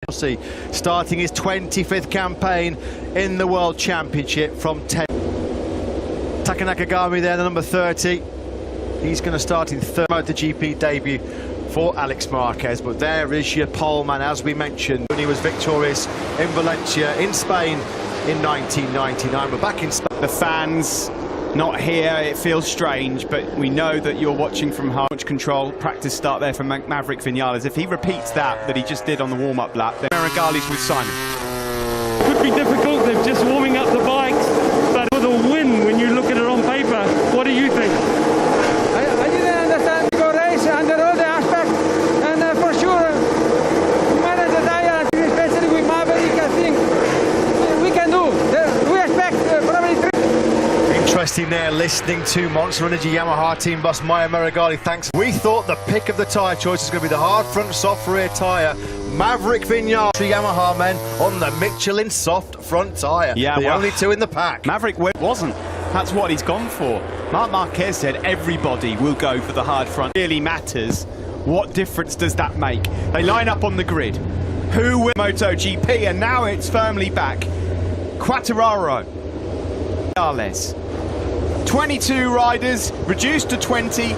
Starting his 25th campaign in the World Championship from 10. Taka Nakagami there, the number 30. He's going to start in third MotoGP debut for Alex Marquez. But there is your pole man, as we mentioned, when he was victorious in Valencia in Spain in 1999. We're back in Spain. The fans not here, it feels strange, but we know that you're watching from home. Much control, practice start there from Maverick Vinales. If he repeats that he just did on the warm-up lap, then Maragali's with Simon. Could be difficult, they're just warming up the bikes, but for the win, when you look at it on paper, what do you think? I didn't understand the race under all the aspects, and for sure, we managed the tire, especially with Maverick. I think we can do. We expect probably 3. Interesting there, listening to Monster Energy Yamaha team boss Maya Maragali. Thanks. We thought the pick of the tyre choice was going to be the hard front, soft rear tyre. Maverick Vinales, Yamaha men on the Michelin soft front tyre. Yeah, the only two in the pack. Maverick wasn't. That's what he's gone for. Marques said everybody will go for the hard front. It really matters. What difference does that make? They line up on the grid. Who will MotoGP? And now it's firmly back. Quartararo. Vinales. 22 riders, reduced to 20.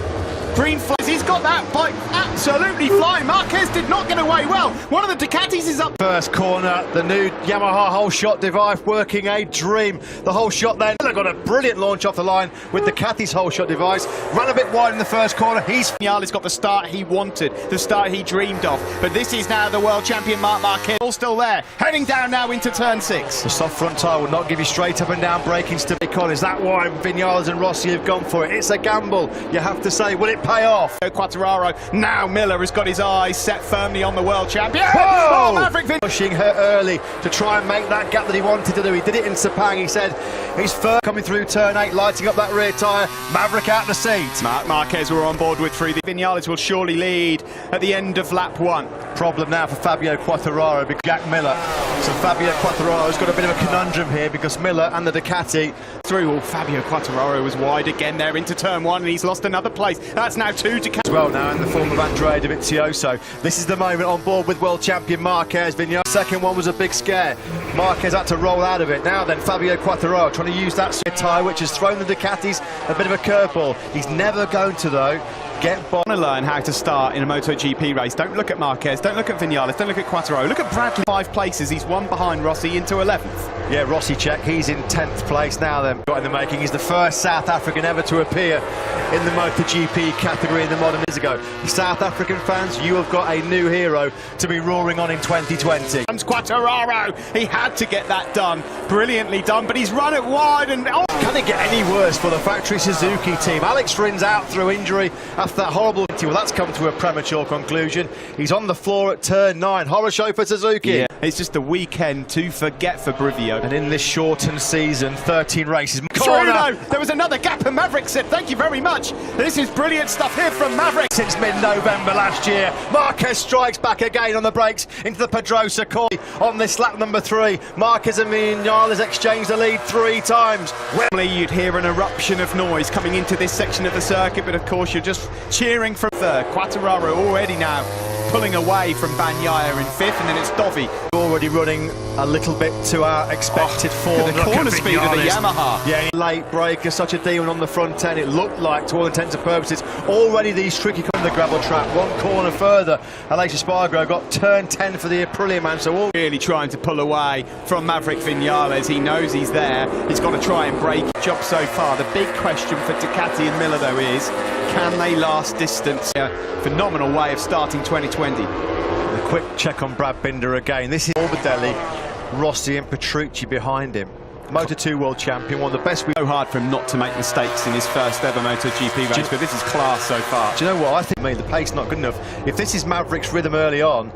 Green flags, he's got that bike absolutely flying. Marquez did not get away well. One of the Ducatis is up. First corner, the new Yamaha whole shot device working a dream. The whole shot then got a brilliant launch off the line with the Ducati's whole shot device. Ran a bit wide in the first corner. Vinales got the start he wanted, the start he dreamed of. But this is now the world champion Marc Marquez, all still there. Heading down now into turn 6. The soft front tyre will not give you straight up and down braking stability. Is that why Vinales and Rossi have gone for it? It's a gamble, you have to say. Will it pay off? Quartararo, now Miller has got his eyes set firmly on the world champion. Whoa! Oh, Maverick pushing her early to try and make that gap that he wanted to do. He did it in Sepang. He said he's first coming through turn 8, lighting up that rear tyre. Maverick out the seat. Marc Marquez were on board with 3. Vinales will surely lead at the end of lap 1. Problem now for Fabio Quartararo because Jack Miller. So Fabio Quartararo's got a bit of a conundrum here because Miller and the Ducati through. Oh, Fabio Quartararo was wide again there into turn 1 and he's lost another place. That's now 2 Ducati. As well now in the form of Andrea Dovizioso. This is the moment on board with world champion Marquez. Vinales. Second one was a big scare. Marquez had to roll out of it. Now then Fabio Quartararo trying to use that tyre which has thrown the Ducatis a bit of a curveball. He's never going to though get by. To learn how to start in a MotoGP race. Don't look at Marquez, don't look at Vinales, don't look at Quartararo. Look at Bradley. 5 places, he's one behind Rossi into 11th. Yeah, Rossi check, he's in 10th place now then. Got in the making, he's the first South African ever to appear in the MotoGP category in the modern years ago. South African fans, you have got a new hero to be roaring on in 2020. Comes Quartararo, he had to get that done. Brilliantly done, but he's run it wide and oh. Can it get any worse for the factory Suzuki team? Alex Rin's out through injury after that horrible. Well, that's come to a premature conclusion. He's on the floor at turn 9. Horror show for Suzuki. Yeah, it's just a weekend to forget for Brivio. And in this shortened season, 13 races. Corner. There was another gap and Maverick said, thank you very much. This is brilliant stuff here from Maverick. Since mid-November last year, Marquez strikes back again on the brakes into the Pedrosa corner on this lap number 3. Marquez and Vinales exchanged the lead 3 times. Normally you'd hear an eruption of noise coming into this section of the circuit, but of course you're just cheering from third. Quartararo already now pulling away from Bagnaia in 5th, and then it's Dovi. Already running a little bit to our expected form. The corner speed of the Yamaha. Yeah, late breaker, such a demon on the front end. It looked like, to all intents and purposes, already these tricky on the gravel track. One corner further, Aleix Espargaro got turn 10 for the Aprilia man. So all really trying to pull away from Maverick Vinales. He knows he's there. He's got to try and break it. Job so far. The big question for Ducati and Miller though is, can they last distance? A phenomenal way of starting 2020. A quick check on Brad Binder again. This is Morbidelli, Rossi and Petrucci behind him. Moto2 world champion, one of the best. So hard for him not to make mistakes in his first ever MotoGP race, but this is class so far. Do you know what? I think the pace not good enough. If this is Maverick's rhythm early on,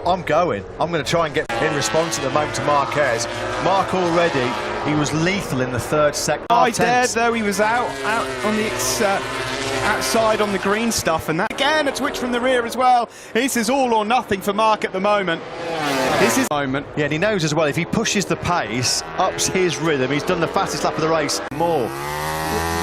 I'm going to try and get in response at the moment to Marquez. Mark already, he was lethal in the 3rd sector. I dared though, he was out on the outside on the green stuff, and that again a twitch from the rear as well. This is all or nothing for Mark at the moment. This is the moment. Yeah, and he knows as well, if he pushes the pace, ups his rhythm, he's done the fastest lap of the race more.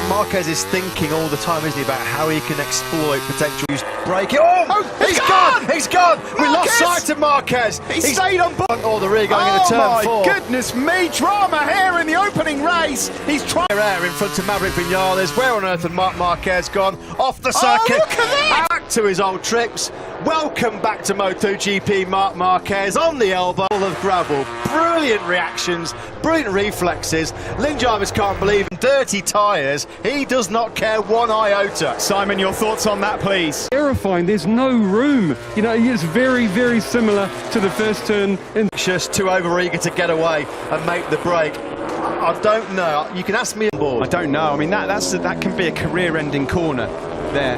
Marques is thinking all the time, isn't he, about how he can exploit potential break. Oh, he's gone! He's gone! We lost sight of Marques. He stayed on board. Or the rear going into turn 4. Oh my goodness me, drama here in the opening race. He's trying air in front of Maverick Vinales. Where on earth had Marques gone? Off the circuit. Look at that! Back to his old tricks. Welcome back to MotoGP, Marques on the elbow of gravel. Brilliant reactions, brilliant reflexes. Lynn Jarvis can't believe in dirty tyres. He does not care one iota. Simon, your thoughts on that, please? Terrifying. There's no room. You know, it's very, very similar to the first turn. Just too over-eager to get away and make the break. I don't know. You can ask me on board. I don't know. I mean, that can be a career-ending corner there.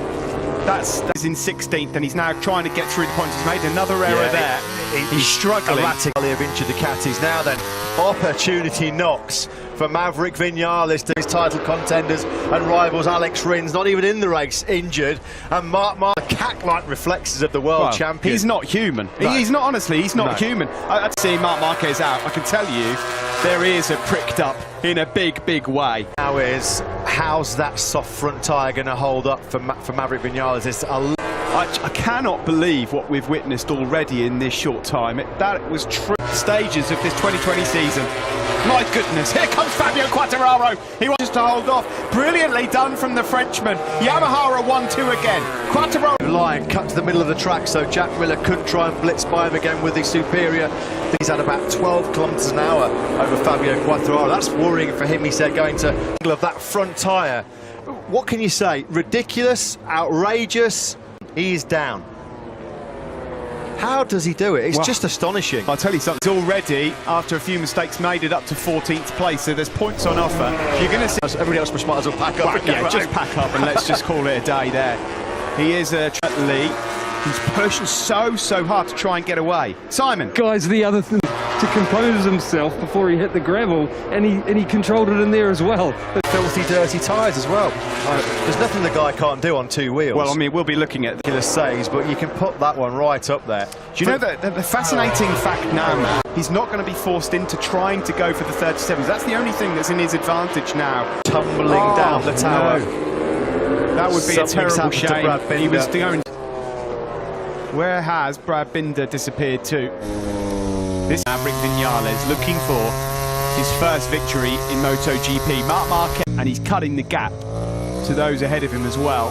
That's in 16th, and he's now trying to get through the points. He's made another error there. He's struggling. Erratically of Inch of Ducatis. Now then, opportunity knocks for Maverick Vinales to his title contenders and rivals. Alex Rins, not even in the race, injured. And Mark cat-like reflexes of the world champion. He's not human. No. He's not, honestly, he's not human. I'd see Marc Marquez out. I can tell you, their ears are pricked up in a big, big way. Now how's that soft front tyre going to hold up for Maverick Vinales? It's I cannot believe what we've witnessed already in this short time. That was true stages of this 2020 season. My goodness, here comes Fabio Quartararo. He wants to hold off. Brilliantly done from the Frenchman. Yamaha are 1-2 again. Quartararo. Line cut to the middle of the track, so Jack Miller couldn't try and blitz by him again with the Superior. He's had about 12 kilometres an hour over Fabio Quartararo. That's worrying for him, he said, going to of that front tyre. What can you say? Ridiculous, outrageous. He's down. How does he do it? It's just astonishing. I'll tell you something. He's already, after a few mistakes, made it up to 14th place, so there's points on offer. You're going to see... Everybody else might as well pack up. Yeah, just pack up and let's just call it a day there. He is a Lee. He's pushing so hard to try and get away. Simon. Guys, the other thing, to compose himself before he hit the gravel, and he controlled it in there as well. Filthy, dirty tyres as well. There's nothing the guy can't do on two wheels. Well, I mean, we'll be looking at the saves, but you can put that one right up there. Do you know that the fascinating fact now, Matt, he's not going to be forced into trying to go for the 37s. That's the only thing that's in his advantage now. Tumbling down the tower. No. That would be a terrible shame. He was going. Where has Brad Binder disappeared to? This Maverick Vinales looking for his first victory in MotoGP. Marc Marquez, and he's cutting the gap to those ahead of him as well.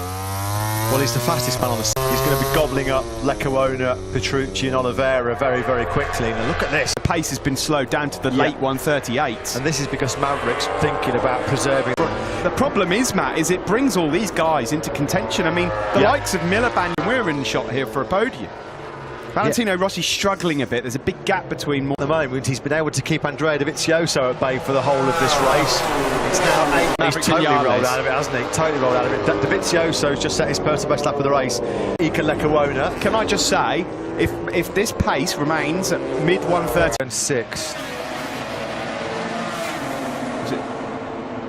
Well, he's the fastest man on the side. He's going to be gobbling up Leccaona, Petrucci and Oliveira very, very quickly. Now look at this. The pace has been slowed down to the late 138s. And this is because Maverick's thinking about preserving. The problem is, Matt, is it brings all these guys into contention. I mean, the likes of Miliband, we're in shot here for a podium. Valentino Rossi's struggling a bit. There's a big gap between more. At the moment, he's been able to keep Andrea Dovizioso at bay for the whole of this race. It's now 8. He's totally rolled out of it, hasn't he? Totally rolled out of it. Dovizioso's just set his personal best lap of the race. Ika Leccaona. Can I just say, if this pace remains at mid-130 and 6. Is it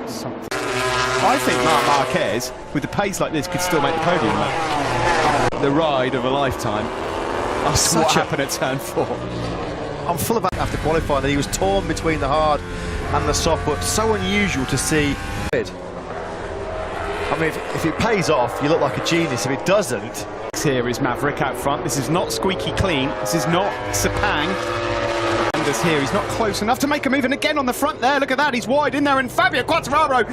something? I think Marc Marquez, with a pace like this, could still make the podium, though. The ride of a lifetime. That's what happened at turn 4. I'm full of after qualifying that he was torn between the hard and the soft, but so unusual to see. I mean, if it pays off, you look like a genius. If it doesn't... Here is Maverick out front. This is not squeaky clean. This is not Sepang. And this here, he's not close enough to make a move. And again on the front there, look at that. He's wide in there. And Fabio Quartararo,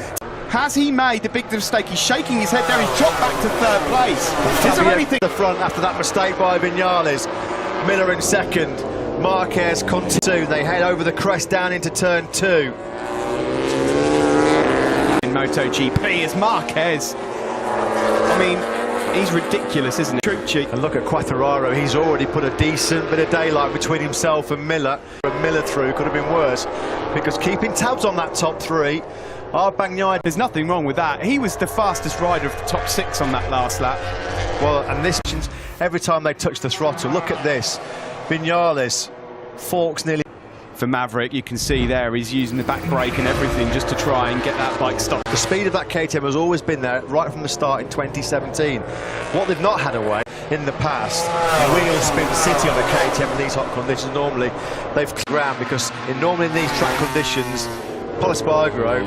has he made the big mistake? He's shaking his head there. He's dropped back to 3rd place. Is there anything... The front after that mistake by Vinales. Miller in 2nd. Marquez continues. They head over the crest down into turn 2. In MotoGP is Marquez. I mean, he's ridiculous, isn't he? And look at Quartararo. He's already put a decent bit of daylight between himself and Miller. Miller through could have been worse, because keeping tabs on that top 3. There's nothing wrong with that. He was the fastest rider of the top 6 on that last lap. Well, and this, every time they touch the throttle, look at this. Vinales forks nearly. For Maverick, you can see there he's using the back brake and everything just to try and get that bike stopped. The speed of that KTM has always been there right from the start in 2017. What they've not had away in the past, wheel spin city on a KTM in these hot conditions. Normally they've ground, because normally in these track conditions Pol Espargaro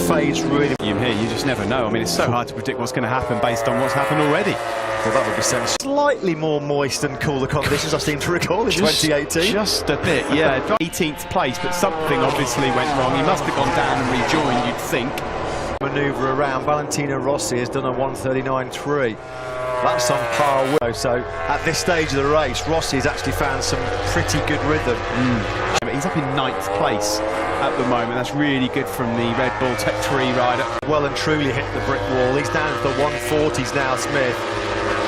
fades really. Here, you just never know. I mean, it's so hard to predict what's going to happen based on what's happened already. Well, that would be sense. Slightly more moist and cooler conditions I seem to recall in 2018. Just a bit, yeah. 18th place, but something obviously went wrong. He must have gone down and rejoined, you'd think. Manoeuvre around. Valentino Rossi has done a 1:39.3. That's on par with. So at this stage of the race, Rossi has actually found some pretty good rhythm. He's up in 9th place at the moment. That's really good from the Red Bull Tech 3 rider. Well and truly hit the brick wall. He's down to the 140s now, Smith.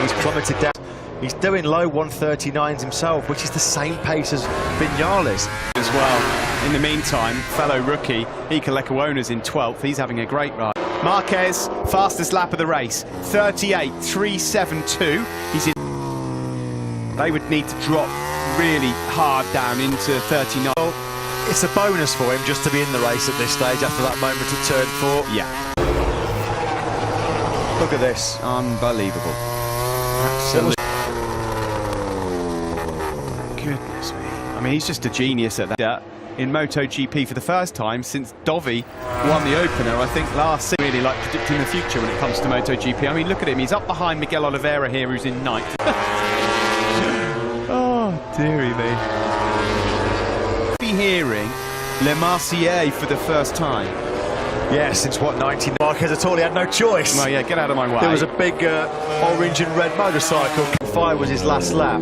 He's plummeted down. He's doing low 139s himself, which is the same pace as Vinales as well. In the meantime, fellow rookie Iker Lecuona's in 12th. He's having a great ride. Marques, fastest lap of the race, 38.372. He's in. They would need to drop really hard down into 39. It's a bonus for him just to be in the race at this stage after that moment at turn 4. Yeah. Look at this. Unbelievable. Absolutely. Goodness me. I mean, he's just a genius at that. In MotoGP for the first time since Dovi won the opener, I think last season. Really like predicting the future when it comes to MotoGP. I mean, look at him. He's up behind Miguel Oliveira here, who's in 9th. Oh, dearie me. Be hearing Le Marcier for the first time. Yeah, since what, 19? Marquez at all, he had no choice. Well, yeah, get out of my way. There was a big orange and red motorcycle. 5 was his last lap,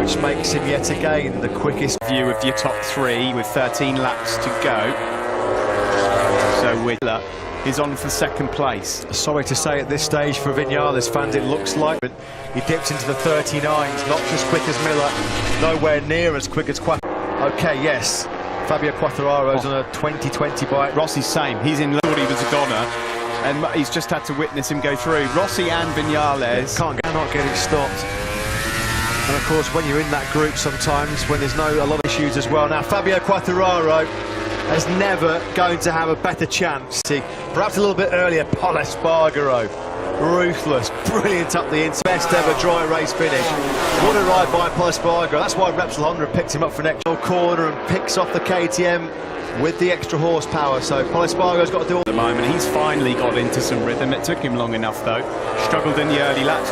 which makes him yet again the quickest. View of your top 3 with 13 laps to go. So Whitler is on for 2nd place. Sorry to say at this stage for Vinales fans, it looks like he dips into the 39s, not as quick as Miller, nowhere near as quick as Okay, yes. Fabio Quartararo's on a 2020 bike. Rossi's same. He's in. Thought he was a goner, and he's just had to witness him go through. Rossi and Vinales cannot get it stopped. And of course, when you're in that group, sometimes when there's a lot of issues as well. Now, Fabio Quartararo is never going to have a better chance. Perhaps a little bit earlier, Pol Espargaro. Ruthless, brilliant up the inside, best ever dry race finish. What a ride by Pol Espargaro. That's why Repsol Honda picked him up for an extra corner and picks off the KTM with the extra horsepower. So Pol Espargaro's got to do all. At the moment, he's finally got into some rhythm. It took him long enough though. Struggled in the early laps.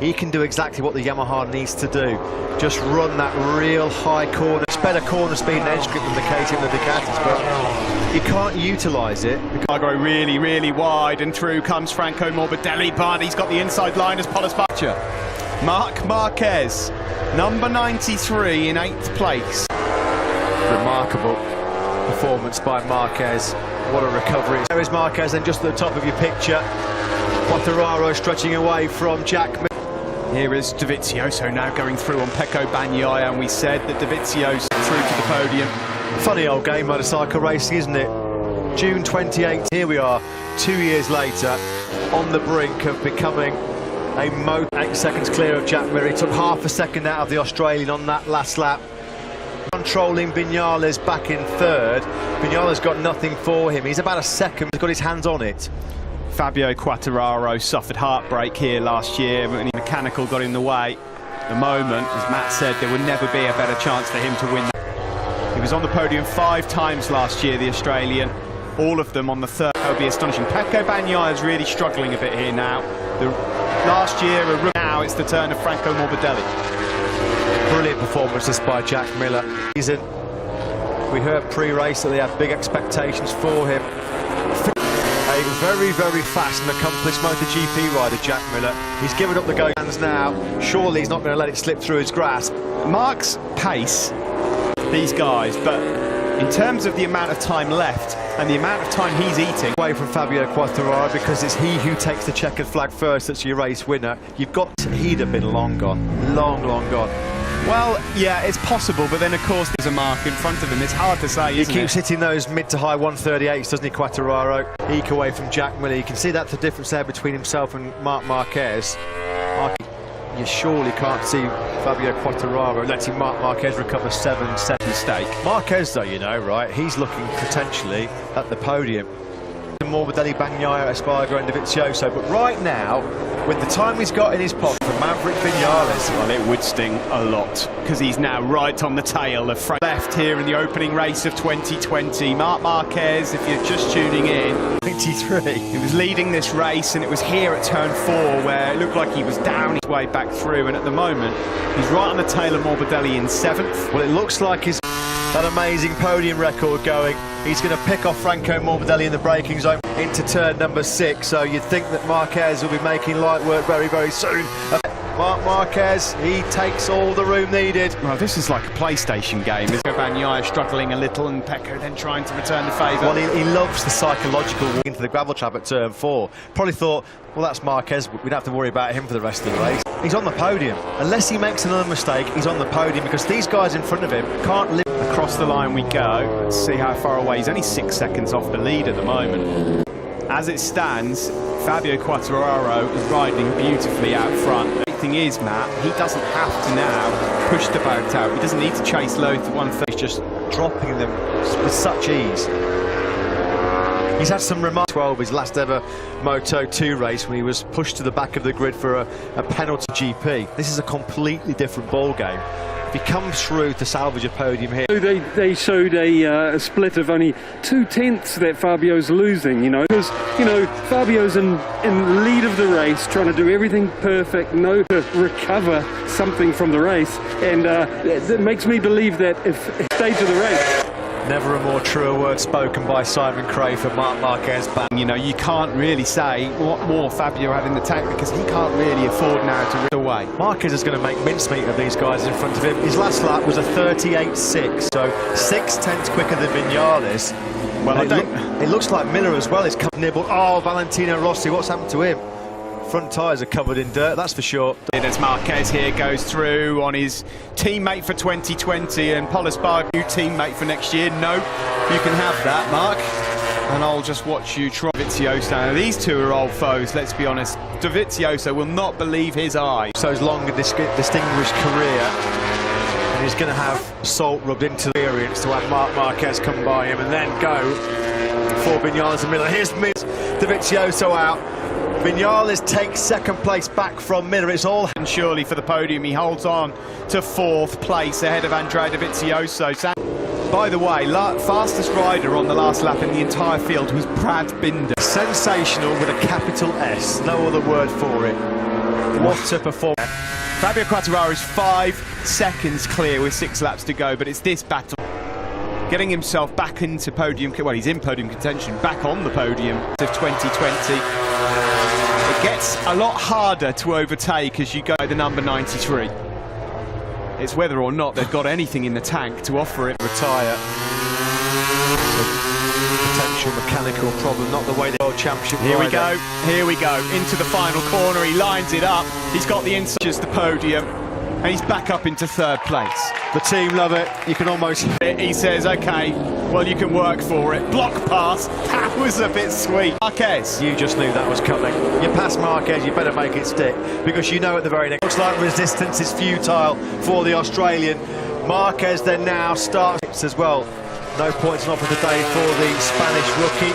He can do exactly what the Yamaha needs to do. Just run that real high corner. It's better corner speed and edge grip than the KTM and the Ducatis, but he can't utilise it. Espargaro really, really wide, and through comes Franco Morbidelli, but he's got the inside line as Pol Espargaro. Marc Marquez, number 93 in 8th place. Remarkable performance by Marquez. What a recovery. There is Marquez, and just at the top of your picture, Quartararo stretching away from Jack. Here is Dovizioso now going through on Pecco Bagnaia, and we said that Dovizioso through to the podium. Funny old game, motorcycle racing, isn't it? June 28th, here we are, 2 years later, on the brink of becoming a 8 seconds clear of Jack Miller. He took half a second out of the Australian on that last lap. Controlling Vinales back in 3rd. Vinales got nothing for him. He's about a second, he's got his hands on it. Fabio Quartararo suffered heartbreak here last year when the mechanical got in the way. At the moment, as Matt said, there would never be a better chance for him to win. He was on the podium 5 times last year, the Australian. All of them on the 3rd. That would be astonishing. Pecco Bagnaia is really struggling a bit here now. Last year, now it's the turn of Franco Morbidelli. Brilliant performances by Jack Miller. We heard pre-race that they had big expectations for him. A very, very fast and accomplished MotoGP rider, Jack Miller. He's given up the go hands now. Surely he's not going to let it slip through his grasp. Mark's pace, these guys, but in terms of the amount of time left and the amount of time he's eating. Away from Fabio Quartararo, because it's he who takes the checkered flag first that's your race winner. He'd have been long gone. Long gone. Well, yeah, it's possible, but then of course there's a mark in front of him. It's hard to say, isn't it? He keeps hitting those mid to high 138s, doesn't he, Quartararo? Eke away from Jack Miller. You can see that's the difference there between himself and Marc Marquez. You surely can't see Fabio Quartararo letting Marc Marquez recover 7 set mistake. Marquez, though, you know, right, he's looking potentially at the podium. Morbidelli, Bagnaia, Espargaro and Dovizioso, but right now, with the time he's got in his pocket for Maverick Vinales, well, it would sting a lot, because he's now right on the tail of left here in the opening race of 2020. Marc Marquez, if you're just tuning in, 23. He was leading this race, and it was here at turn 4 where it looked like he was down his way back through, and at the moment, he's right on the tail of Morbidelli in 7th. Well, it looks like he's that amazing podium record going. He's going to pick off Franco Morbidelli in the braking zone into turn number 6, so you'd think that Marquez will be making light work very, very soon. Marc Marquez, he takes all the room needed. Well, this is like a PlayStation game. Bagnaia struggling a little, and Pecco then trying to return the favour. Well, he loves the psychological walk into the gravel trap at turn 4. Probably thought, well, that's Marquez, but we don't have to worry about him for the rest of the race. He's on the podium. Unless he makes another mistake, he's on the podium, because these guys in front of him can't live. Across the line we go. Let's see how far away. He's only 6 seconds off the lead at the moment. As it stands, Fabio Quartararo is riding beautifully out front. The thing is, Matt, he doesn't have to now push the boat out. He doesn't need to chase low to 130. He's just dropping them with such ease. He's had some remarks. 12, his last ever Moto 2 race, when he was pushed to the back of the grid for a penalty GP. This is a completely different ball game. If he comes through to salvage a podium here. They showed a split of only 2/10 that Fabio's losing, you know, because, you know, Fabio's in lead of the race, trying to do everything perfect, to recover something from the race, and it makes me believe that if stage of the race. Never a more truer word spoken by Simon Cray for Marc Marquez. You know, you can't really say what more Fabio had in the tank, because he can't really afford now to rip away. Marquez is going to make mincemeat of these guys in front of him. His last lap was a 38.6, so 6/10 quicker than Vinales. Well, it looks like Miller as well is nibbled. Oh, Valentino Rossi, what's happened to him? Front tyres are covered in dirt, that's for sure. As Marquez here goes through on his teammate for 2020, and Paul Espargaro, new teammate for next year. No, you can have that, Mark. And I'll just watch you try Dovizioso. Now, these two are old foes, let's be honest. Dovizioso will not believe his eyes. So his long and distinguished career, and he's going to have salt rubbed into the experience to have Marc Marquez come by him and then go for Vinales and Miller. Here's Dovizioso out. Vinales takes 2nd place back from Miller. It's all and surely for the podium. He holds on to 4th place ahead of Andrea Dovizioso. By the way, fastest rider on the last lap in the entire field was Brad Binder. Sensational with a capital S, no other word for it. What a performance. Fabio Quartararo is 5 seconds clear with 6 laps to go, but it's this battle. Getting himself back into podium, well, he's in podium contention, back on the podium of 2020. It gets a lot harder to overtake as you go to the number 93. It's whether or not they've got anything in the tank to offer it. Retire. Potential mechanical problem, not the way the World Championship. Here we go, here we go, into the final corner. He lines it up, he's got the inside, the podium, and he's back up into 3rd place. The team love it, you can almost... He says, okay, well, you can work for it. Block pass, that was a bit sweet. Marquez. You just knew that was coming. You pass Marquez, you better make it stick, because you know at the very next... Looks like resistance is futile for the Australian. Marquez then now starts as well. No points off of the day for the Spanish rookie.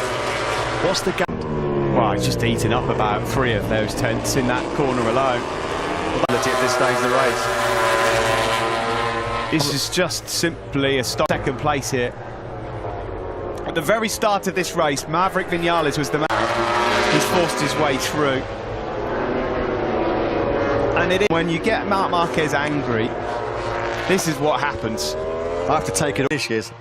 What's the gap? Well, he's just eaten up about 3 of those 10ths in that corner alone. At this stage of the race. This is just simply a 2nd place here. At the very start of this race, Maverick Vinales was the man. He's forced his way through. And it is when you get Marc Marquez angry, this is what happens. I have to take it dishes.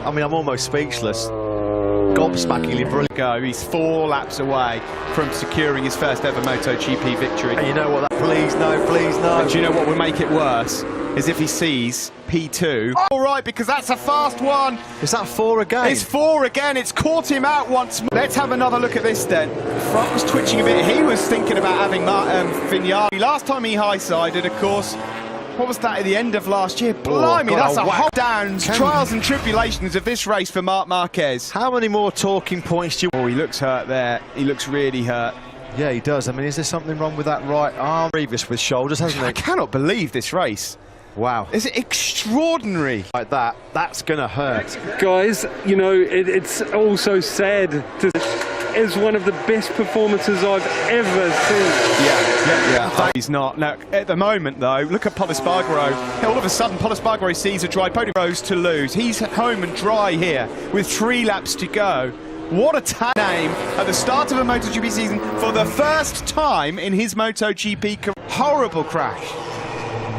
I mean, I'm almost speechless. Gobsmackingly brilliant. He's 4 laps away from securing his first ever MotoGP victory. And you know what? Please no, please no. And do you know what would make it worse? Is if he sees P2. All right, because that's a fast one. Is that 4 again? It's 4 again. It's caught him out once more. Let's have another look at this then. Front was twitching a bit. He was thinking about having Vinales. Last time he high-sided, of course. What was that at the end of last year? Blimey, that's a hot downs, trials and tribulations of this race for Marc Marquez. How many more talking points do you... Oh, he looks hurt there. He looks really hurt. Yeah, he does. I mean, is there something wrong with that right arm? Previous with shoulders, hasn't he? I cannot believe this race. Wow. It's extraordinary. Like that, that's going to hurt. Guys, you know, it's also sad to is one of the best performances I've ever seen. Yeah. He's not. Now, at the moment, though, look at Polispargaro. All of a sudden, Polispargaro sees a dry podium, goes to lose. He's home and dry here with 3 laps to go. What a name at the start of a MotoGP season for the first time in his MotoGP career. Horrible crash.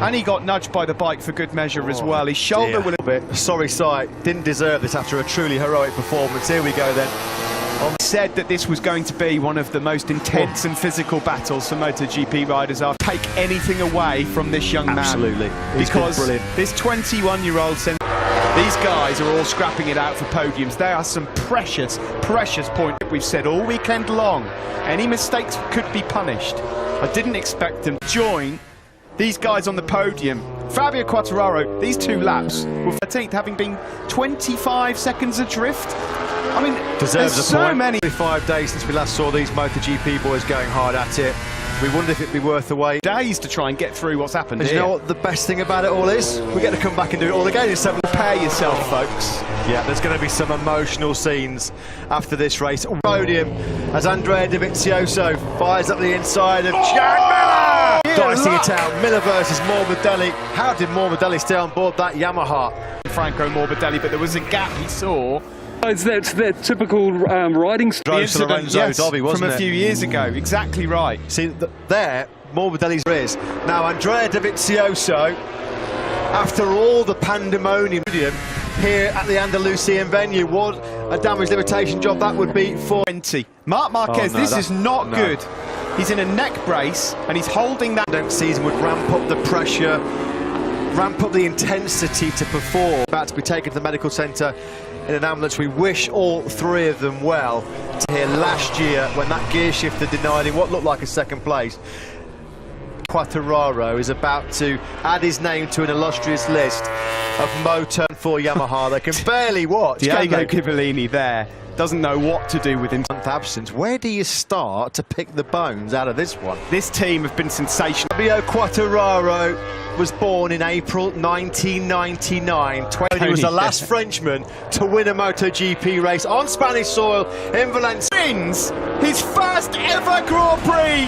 And he got nudged by the bike for good measure as well. His shoulder will... Sorry sight, didn't deserve this after a truly heroic performance. Here we go then. Said that this was going to be one of the most intense and physical battles for MotoGP riders. I'll take anything away from this young man. Absolutely. Because this 21-year-old these guys are all scrapping it out for podiums. There are some precious points. We've said all weekend long, any mistakes could be punished. I didn't expect them to join these guys on the podium. Fabio Quartararo, these 2 laps were 13th, having been 25 seconds adrift. I mean, deserves there's a point. so many. 5 days since we last saw these MotoGP boys going hard at it. We wondered if it'd be worth the wait. Days to try and get through what's happened here. You know what the best thing about it all is? We get to come back and do it all again in 7. Prepare yourself, folks. Yeah, there's going to be some emotional sscenes after this race. Podium as Andrea Dovizioso fires up the inside of Jack Miller! Dicing it out, Miller versus Morbidelli. How did Morbidelli stay on board that Yamaha? Franco Morbidelli, but there was a gap he saw. It's that typical riding Drove to Lorenzo Dobby, wasn't from a few years ago. Exactly right. See, there, Morbidelli's is. Now, Andrea Dovizioso, after all the pandemonium here at the Andalusian venue, what a damage limitation job that would be for 20. Marques, this is not good. He's in a neck brace and he's holding that. Season would ramp up the pressure, ramp up the intensity to perform. About to be taken to the medical centre in an ambulance. We wish all 3 of them well. Here last year when that gear shifter denied him what looked like a 2nd place. Quartararo is about to add his name to an illustrious list of Moto for Yamaha. They can barely watch. Diego Cipollini there doesn't know what to do with him. Absence. Where do you start to pick the bones out of this one? This team have been sensational. Fabio Quartararo was born in April 1999. He was the last Frenchman to win a MotoGP race on Spanish soil in Valencia. Wins his first ever Grand Prix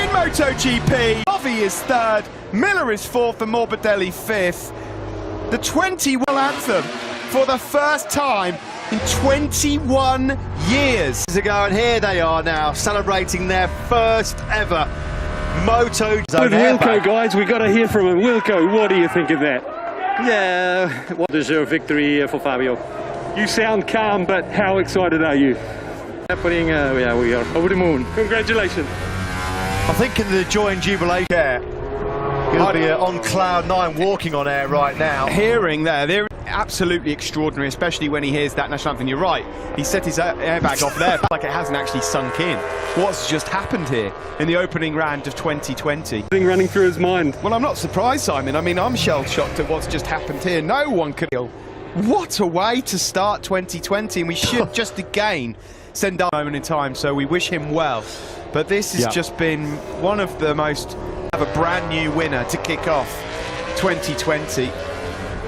in MotoGP. Bovy is 3rd, Miller is 4th, and Morbidelli 5th. The 21 anthem for the first time in 21 years ago, and here they are now celebrating their first ever Moto. With Wilco, guys, we got to hear from him. Wilco, what do you think of that? Yeah, what deserved victory for Fabio. You sound calm, but how excited are you? Happening, yeah, we are over the moon. Congratulations. I think in the joy and jubilation there, he'll be on cloud 9 walking on air right now. Hearing they're absolutely extraordinary, especially when he hears that national anthem. You're right, he set his airbag off there, like it hasn't actually sunk in. What's just happened here in the opening round of 2020? Running through his mind. Well, I'm not surprised, Simon. I mean, I'm shell-shocked at what's just happened here. No one could feel. What a way to start 2020, and we should just again send our moment in time, so we wish him well. But this has just been one of the most of a brand new winner to kick off 2020.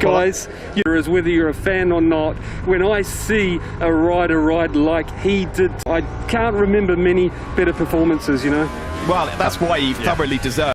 Guys, whether you're a fan or not, when I see a rider ride like he did, I can't remember many better performances, you know. Well, that's why he thoroughly deserved.